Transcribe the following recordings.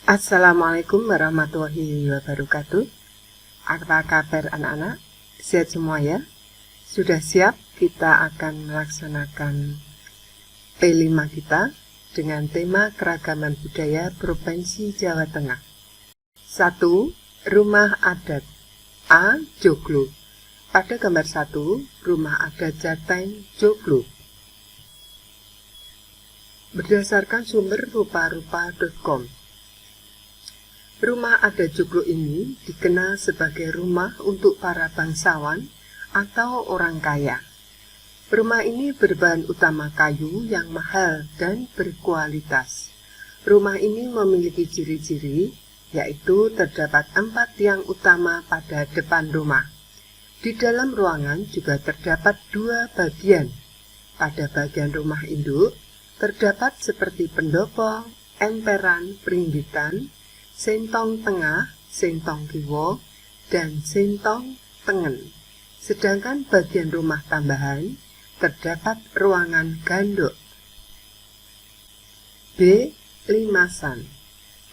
Assalamualaikum warahmatullahi wabarakatuh. Apa kabar anak-anak? Sehat semua ya? Sudah siap? Kita akan melaksanakan P5 kita dengan tema keragaman budaya Provinsi Jawa Tengah. 1. Rumah adat A. Joglo. Pada gambar 1, rumah adat Jateng, Joglo. Berdasarkan sumber rupa-rupa.com, rumah adat Joglo ini dikenal sebagai rumah untuk para bangsawan atau orang kaya. Rumah ini berbahan utama kayu yang mahal dan berkualitas. Rumah ini memiliki ciri-ciri, yaitu terdapat 4 tiang utama pada depan rumah. Di dalam ruangan juga terdapat 2 bagian. Pada bagian rumah induk, terdapat seperti pendopo, emperan, peringgitan, sentong tengah, sentong kiwa, dan sentong tengen. Sedangkan bagian rumah tambahan terdapat ruangan gandok. B. Limasan.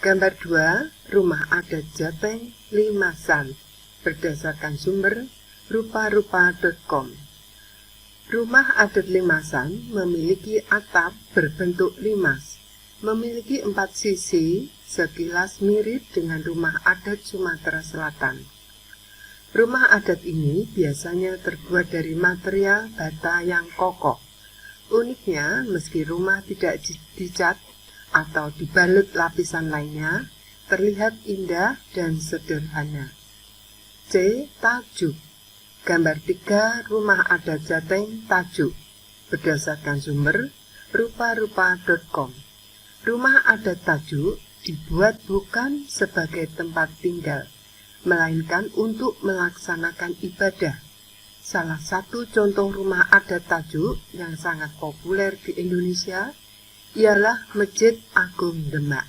Gambar 2, rumah adat Jateng Limasan. Berdasarkan sumber rupa-rupa.com. Rumah adat Limasan memiliki atap berbentuk limas, memiliki 4 sisi, sekilas mirip dengan rumah adat Sumatera Selatan. Rumah adat ini biasanya terbuat dari material bata yang kokoh. Uniknya, meski rumah tidak dicat atau dibalut lapisan lainnya, terlihat indah dan sederhana. C. Tajuk. Gambar 3, rumah adat Jateng Tajuk. Berdasarkan sumber rupa-rupa.com. Rumah adat Tajuk dibuat bukan sebagai tempat tinggal, melainkan untuk melaksanakan ibadah. Salah satu contoh rumah adat Tajuk yang sangat populer di Indonesia ialah Masjid Agung Demak.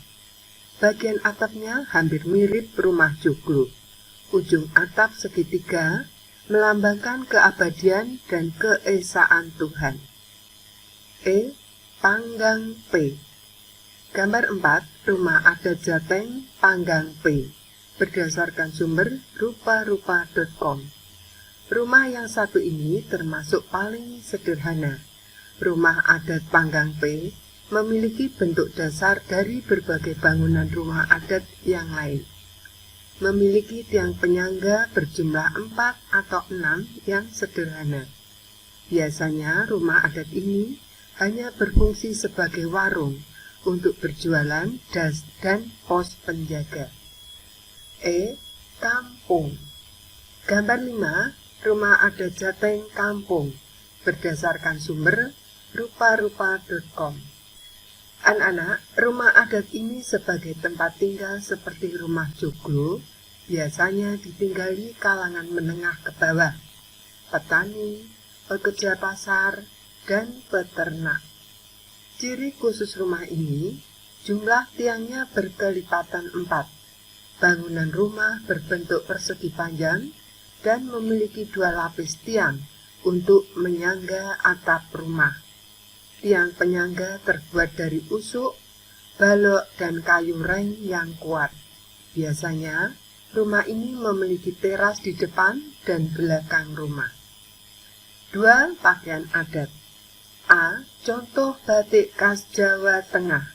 Bagian atapnya hampir mirip rumah Joglo. Ujung atap segitiga melambangkan keabadian dan keesaan Tuhan. E. Panggang P. Gambar 4, rumah adat Jateng Panggang P. Berdasarkan sumber rupa-rupa.com. Rumah yang satu ini termasuk paling sederhana. Rumah adat Panggang P memiliki bentuk dasar dari berbagai bangunan rumah adat yang lain. Memiliki tiang penyangga berjumlah 4 atau 6 yang sederhana. Biasanya rumah adat ini hanya berfungsi sebagai warung untuk berjualan dan pos penjaga. E. Kampung. Gambar 5, rumah adat Jateng Kampung. Berdasarkan sumber rupa-rupa.com. Anak-anak, rumah adat ini sebagai tempat tinggal seperti rumah Joglo biasanya ditinggali kalangan menengah ke bawah, petani, pekerja pasar, dan peternak. Ciri khusus rumah ini, jumlah tiangnya berkelipatan 4. Bangunan rumah berbentuk persegi panjang dan memiliki 2 lapis tiang untuk menyangga atap rumah. Tiang penyangga terbuat dari usuk, balok, dan kayu reng yang kuat. Biasanya, rumah ini memiliki teras di depan dan belakang rumah. 2. Pakaian adat. A. Contoh batik khas Jawa Tengah.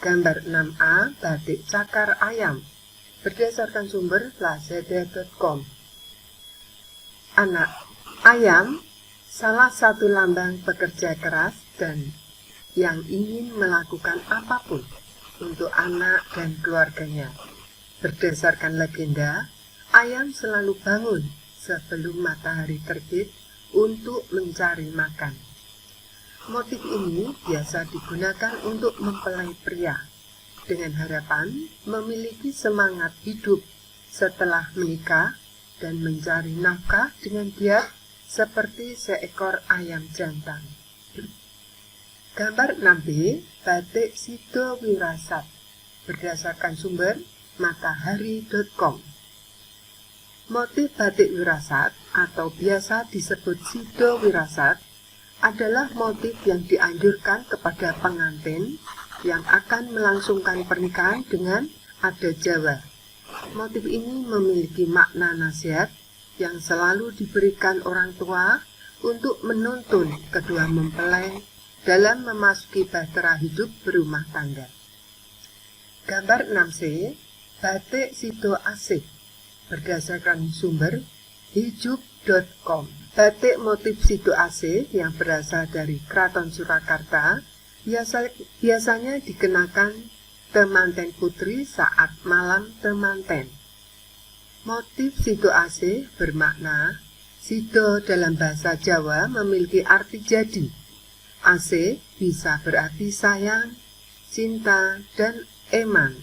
Gambar 6A, batik cakar ayam. Berdasarkan sumber lazada.com. Anak, ayam salah satu lambang pekerja keras dan yang ingin melakukan apapun untuk anak dan keluarganya. Berdasarkan legenda, ayam selalu bangun sebelum matahari terbit untuk mencari makan. Motif ini biasa digunakan untuk mempelai pria, dengan harapan memiliki semangat hidup setelah menikah dan mencari nafkah dengan giat seperti seekor ayam jantan. Gambar 6B, batik Sido Wirasat. Berdasarkan sumber matahari.com. Motif batik wirasat atau biasa disebut Sido Wirasat adalah motif yang dianjurkan kepada pengantin yang akan melangsungkan pernikahan dengan adat Jawa. Motif ini memiliki makna nasihat yang selalu diberikan orang tua untuk menuntun kedua mempelai dalam memasuki bahtera hidup berumah tangga. Gambar 6C, Batik Sido Asih, berdasarkan sumber hijup.com. Batik motif Sido Asih yang berasal dari Keraton Surakarta biasanya dikenakan temanten putri saat malam temanten. Motif Sido Asih bermakna Sido dalam bahasa Jawa memiliki arti jadi. Asih bisa berarti sayang, cinta, dan eman.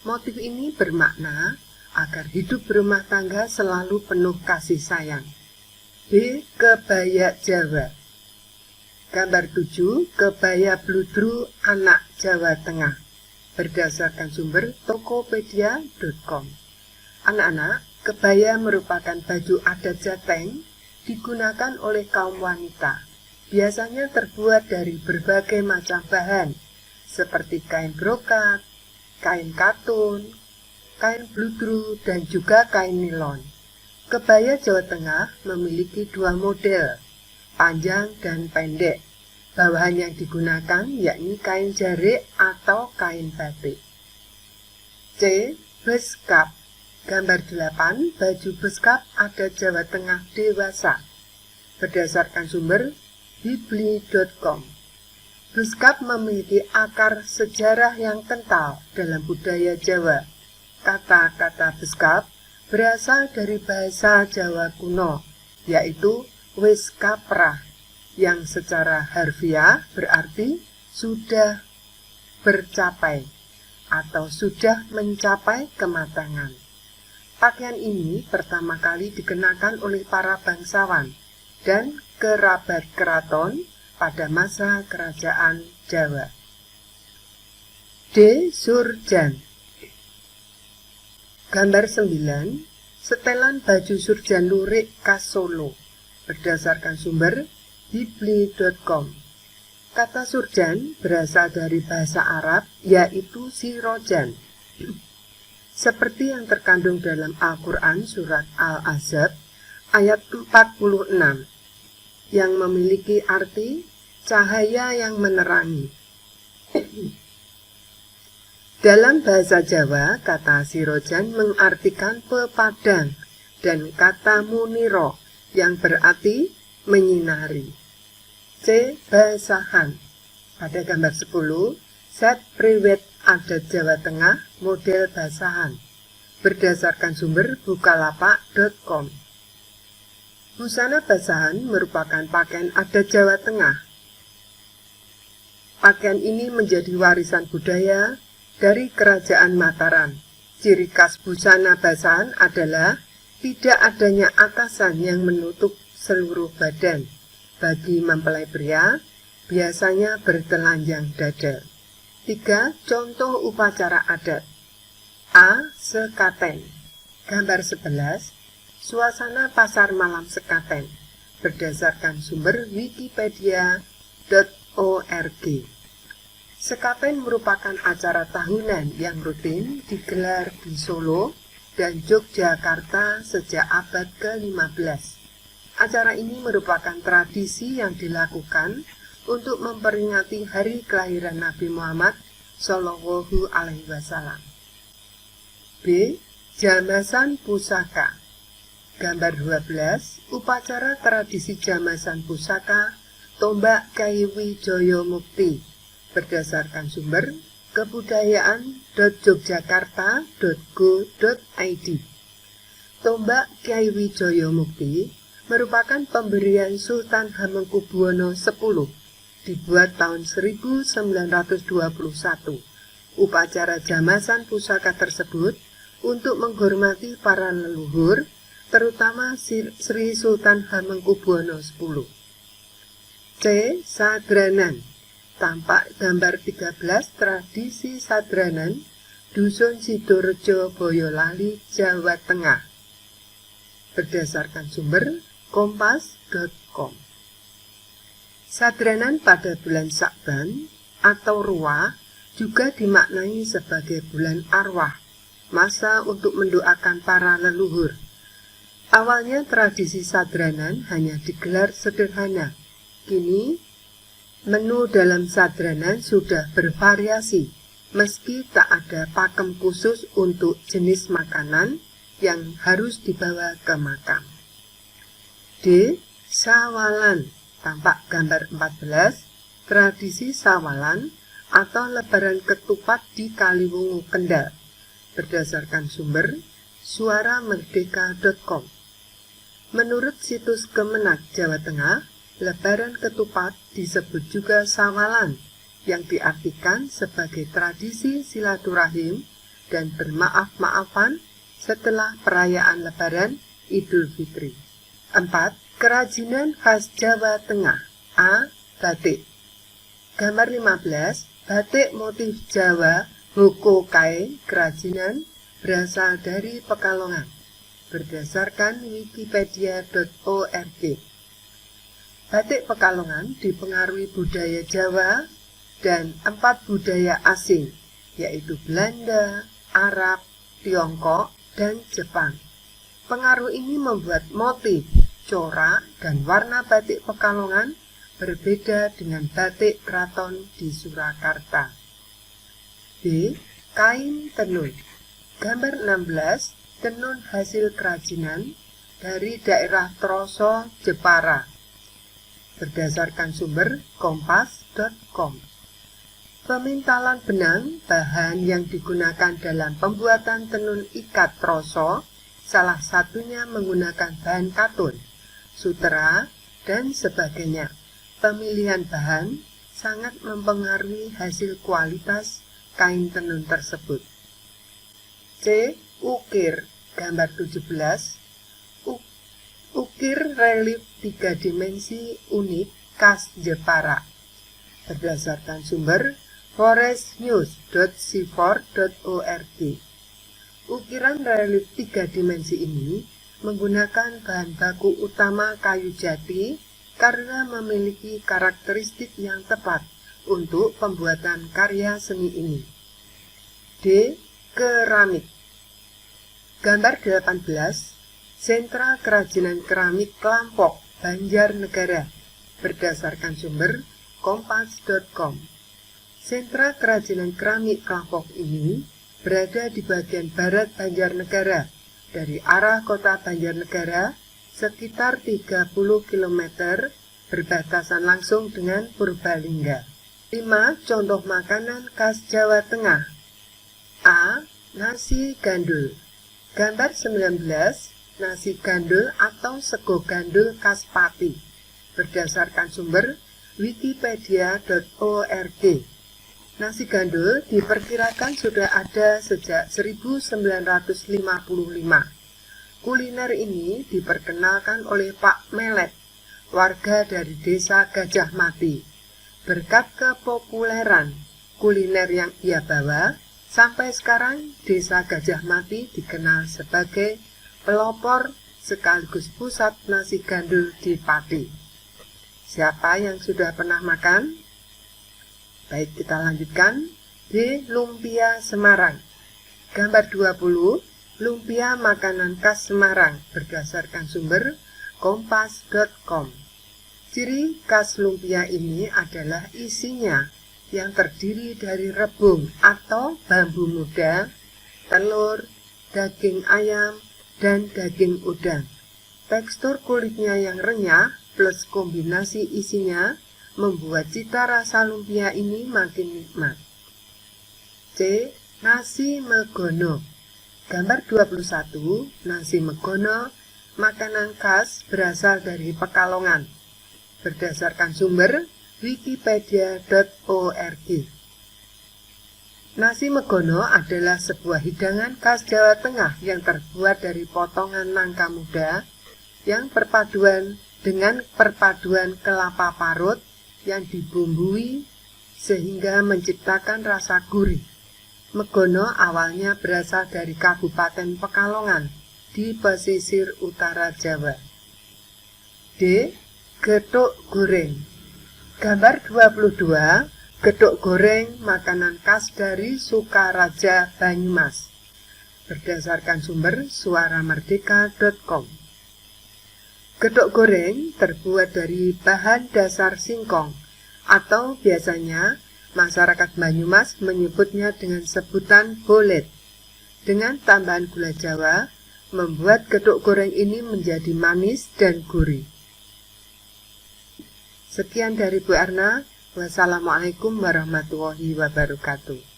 Motif ini bermakna agar hidup berumah tangga selalu penuh kasih sayang. B. Kebaya Jawa. Gambar 7, kebaya bludru anak Jawa Tengah, berdasarkan sumber tokopedia.com. Anak-anak, kebaya merupakan baju adat Jateng digunakan oleh kaum wanita. Biasanya terbuat dari berbagai macam bahan, seperti kain brokat, kain katun, kain bludru, dan juga kain nilon. Kebaya Jawa Tengah memiliki dua model, panjang dan pendek. Bawahan yang digunakan yakni kain jarik atau kain batik. C. Beskap. Gambar 8, baju beskap adat Jawa Tengah dewasa, berdasarkan sumber bibli.com. Beskap memiliki akar sejarah yang kental dalam budaya Jawa. Kata-kata beskap berasal dari bahasa Jawa kuno, yaitu wis kaprah, yang secara harfiah berarti sudah bercapai atau sudah mencapai kematangan. Pakaian ini pertama kali dikenakan oleh para bangsawan dan kerabat keraton pada masa kerajaan Jawa. D. Surjan. Gambar 9, setelan baju surjan lurik khas Solo, berdasarkan sumber bibli.com. Kata surjan berasal dari bahasa Arab, yaitu sirojan. Seperti yang terkandung dalam Al-Quran surat Al-Ahzab ayat 46, yang memiliki arti cahaya yang menerangi. Dalam bahasa Jawa, kata sirojan mengartikan pepadang dan kata muniro yang berarti menyinari. C. Basahan. Pada gambar 10, set priwet adat Jawa Tengah model basahan, berdasarkan sumber bukalapak.com. Busana basahan merupakan pakaian adat Jawa Tengah. Pakaian ini menjadi warisan budaya dari Kerajaan Mataram. Ciri khas busana basahan adalah tidak adanya atasan yang menutup seluruh badan. Bagi mempelai pria, biasanya bertelanjang dada. 3. Contoh upacara adat. A. Sekaten. Gambar 11, suasana pasar malam Sekaten, berdasarkan sumber wikipedia.org. Sekaten merupakan acara tahunan yang rutin digelar di Solo dan Yogyakarta sejak abad ke-15. Acara ini merupakan tradisi yang dilakukan untuk memperingati hari kelahiran Nabi Muhammad Shallallahu Alaihi Wasallam. B. Jamasan Pusaka. Gambar 12, upacara tradisi jamasan pusaka Tombak Kyai Wijaya Mukti, berdasarkan sumber kebudayaan.yogyakarta.go.id. Tombak Kyai Wijaya Mukti merupakan pemberian Sultan Hamengkubuwono X, dibuat tahun 1921. Upacara jamasan pusaka tersebut untuk menghormati para leluhur, terutama Sri Sultan Hamengkubuwono X. C. Sadranan. Tampak gambar 13 tradisi sadranan Dusun Sidorejo, Boyolali, Jawa Tengah, berdasarkan sumber kompas.com. Sadranan pada bulan Sya'ban atau Ruwa juga dimaknai sebagai bulan arwah, masa untuk mendoakan para leluhur. Awalnya tradisi sadranan hanya digelar sederhana. Kini, menu dalam sadranan sudah bervariasi, meski tak ada pakem khusus untuk jenis makanan yang harus dibawa ke makam. D. Sawalan, tampak gambar 14, tradisi sawalan atau lebaran ketupat di Kaliwungu, Kendal, berdasarkan sumber suaramerdeka.com. Menurut situs Kemenak Jawa Tengah, lebaran ketupat disebut juga sawalan, yang diartikan sebagai tradisi silaturahim dan bermaaf-maafan setelah perayaan lebaran Idul Fitri. 4. Kerajinan khas Jawa Tengah. A. Batik. Gambar 15, batik motif Jawa Hoko kain kerajinan berasal dari Pekalongan, berdasarkan wikipedia.org. Batik Pekalongan dipengaruhi budaya Jawa dan 4 budaya asing, yaitu Belanda, Arab, Tiongkok, dan Jepang. Pengaruh ini membuat motif, corak, dan warna batik Pekalongan berbeda dengan batik keraton di Surakarta. B. Kain tenun. Gambar 16, tenun hasil kerajinan dari daerah Troso, Jepara, berdasarkan sumber kompas.com. Pemintalan benang, bahan yang digunakan dalam pembuatan tenun ikat Troso, salah satunya menggunakan bahan katun, sutera, dan sebagainya. Pemilihan bahan sangat mempengaruhi hasil kualitas kain tenun tersebut. C. Ukir. Gambar 17. Ukir relief 3 dimensi unik khas Jepara, berdasarkan sumber forestnews.c4.org. Ukiran relief 3 dimensi ini menggunakan bahan baku utama kayu jati karena memiliki karakteristik yang tepat untuk pembuatan karya seni ini. D. Keramik. Gambar 18, sentra kerajinan keramik Klampok, Banjarnegara, berdasarkan sumber kompas.com. Sentra kerajinan keramik Klampok ini berada di bagian barat Banjarnegara, dari arah kota Banjarnegara sekitar 30 km, berbatasan langsung dengan Purbalingga. 5. Contoh makanan khas Jawa Tengah. A. Nasi gandul. Gambar 19, nasi gandul atau sego gandul khas Pati, berdasarkan sumber wikipedia.org. Nasi gandul diperkirakan sudah ada sejak 1955. Kuliner ini diperkenalkan oleh Pak Melet, warga dari desa Gajah Mati. Berkat kepopuleran kuliner yang ia bawa, sampai sekarang desa Gajah Mati dikenal sebagai pelopor sekaligus pusat nasi gandul di Pati. Siapa yang sudah pernah makan? Baik, kita lanjutkan. D. Lumpia Semarang. Gambar 20, lumpia makanan khas Semarang, berdasarkan sumber kompas.com. Ciri khas lumpia ini adalah isinya yang terdiri dari rebung atau bambu muda, telur, daging ayam, dan daging udang. Tekstur kulitnya yang renyah plus kombinasi isinya membuat cita rasa lumpia ini makin nikmat. C. Nasi megono. Gambar 21, nasi megono, makanan khas berasal dari Pekalongan, berdasarkan sumber wikipedia.org. Nasi megono adalah sebuah hidangan khas Jawa Tengah yang terbuat dari potongan nangka muda yang perpaduan kelapa parut yang dibumbui sehingga menciptakan rasa gurih. Megono awalnya berasal dari Kabupaten Pekalongan di pesisir utara Jawa. D. Gethuk goreng. Gambar 22, Gedhog goreng makanan khas dari Sukaraja, Banyumas. Berdasarkan sumber suaramerdeka.com. Gedhog goreng terbuat dari bahan dasar singkong, atau biasanya masyarakat Banyumas menyebutnya dengan sebutan bolet. Dengan tambahan gula Jawa, membuat gedhog goreng ini menjadi manis dan gurih. Sekian dari Bu Erna. Wassalamualaikum warahmatullahi wabarakatuh.